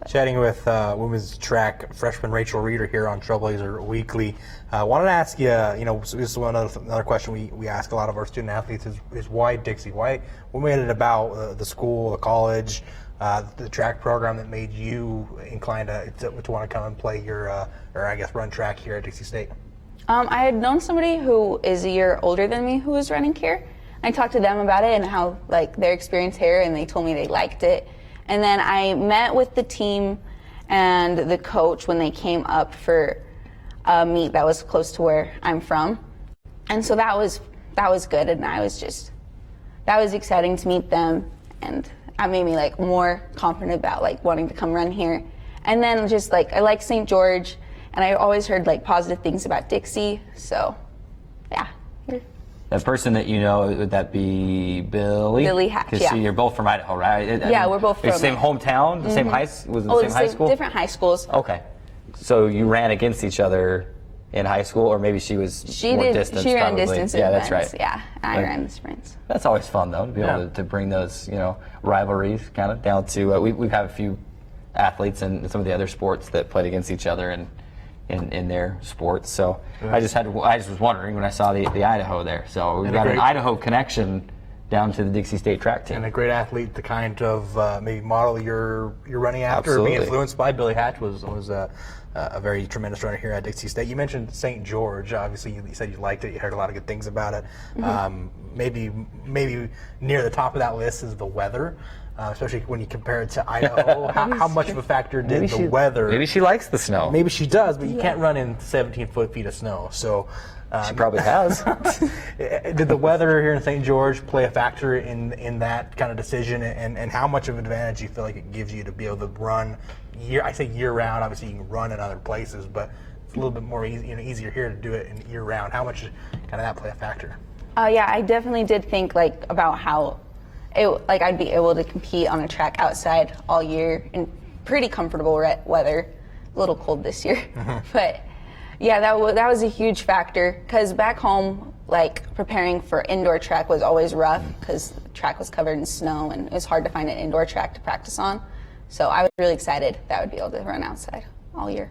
Chatting with women's track freshman Rachael Reader here on Trailblazer Weekly. Wanted to ask you, this is another question we ask a lot of our student athletes is why Dixie? What made it about the school, the college, the track program that made you inclined to want to come and play run track here at Dixie State? I had known somebody who is a year older than me who was running here. I talked to them about it and how their experience here, and they told me they liked it. And then I met with the team and the coach when they came up for a meet that was close to where I'm from. And so that was good, and that was exciting to meet them, and that made me more confident about wanting to come run here. And then I like St. George, and I always heard positive things about Dixie, so yeah. That person that would that be Billy? Billy Hatch, yeah. You're both from Idaho, right? We're both from... The same hometown? The same high school? Was it the same high school? Different high schools. Okay. So you ran against each other in high school, or maybe she was more distance? She ran distance yeah, events. That's right. Yeah, I ran the sprints. That's always fun, though, to be able to bring those, rivalries kind of down to... We've had a few athletes in some of the other sports that played against each other in their sports. So I just was wondering when I saw the Idaho there. So we've got an Idaho connection down to the Dixie State track team. And a great athlete to kind of maybe model your running after, Absolutely. or be influenced by. Billy Hatch was a very tremendous runner here at Dixie State. You mentioned St. George. Obviously, you said you liked it. You heard a lot of good things about it. Maybe near the top of that list is the weather. Especially when you compare it to Idaho. How much of a factor did the weather? Maybe she likes the snow. Maybe she does, but you can't run in 17 feet of snow. So she probably has. Did the weather here in St. George play a factor in that kind of decision? And how much of an advantage do you feel like it gives you to be able to run year round? Obviously, you can run in other places, but it's a little bit more easier here to do it in year round. How much kind of that play a factor? Yeah, I definitely did think about how I'd be able to compete on a track outside all year in pretty comfortable weather. A little cold this year, but yeah, that was a huge factor, because back home, preparing for indoor track was always rough because the track was covered in snow and it was hard to find an indoor track to practice on. So I was really excited that I would be able to run outside all year.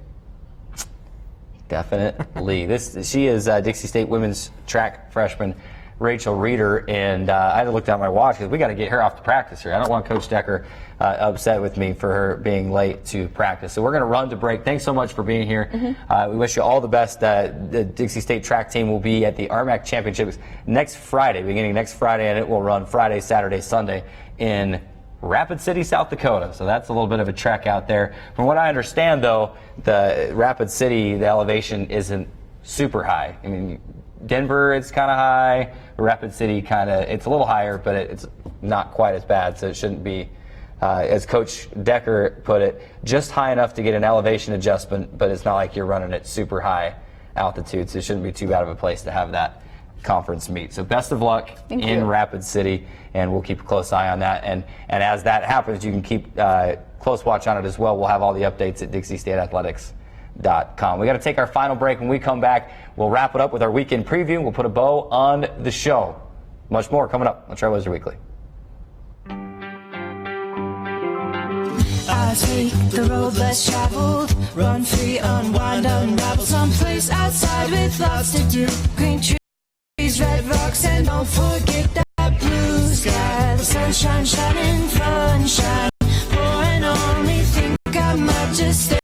Definitely. She is Dixie State women's track freshman Rachael Reader, and I had to look down at my watch because we got to get her off to practice here. I don't want Coach Decker upset with me for her being late to practice. So we're going to run to break. Thanks so much for being here. We wish you all the best. The Dixie State track team will be at the RMAC Championships beginning next Friday, and it will run Friday, Saturday, Sunday in Rapid City, South Dakota. So that's a little bit of a trek out there. From what I understand, though, the Rapid City, the elevation isn't super high. I mean, Denver, it's kind of high. Rapid City, it's a little higher, but it's not quite as bad, so it shouldn't be, as Coach Decker put it, just high enough to get an elevation adjustment, but it's not like you're running at super high altitude, so it shouldn't be too bad of a place to have that conference meet. So best of luck in Rapid City, and we'll keep a close eye on that. And as that happens, you can keep close watch on it as well. We'll have all the updates at DixieStateAthletics.com. We got to take our final break. When we come back, we'll wrap it up with our weekend preview. We'll put a bow on the show. Much more coming up on Trailblazer Weekly. I take the road less traveled, run free, unwind, unravel, someplace outside with lots to do. Green trees, red rocks, and don't forget that blue sky. The sunshine shining, sunshine pouring on me. Think I might just stay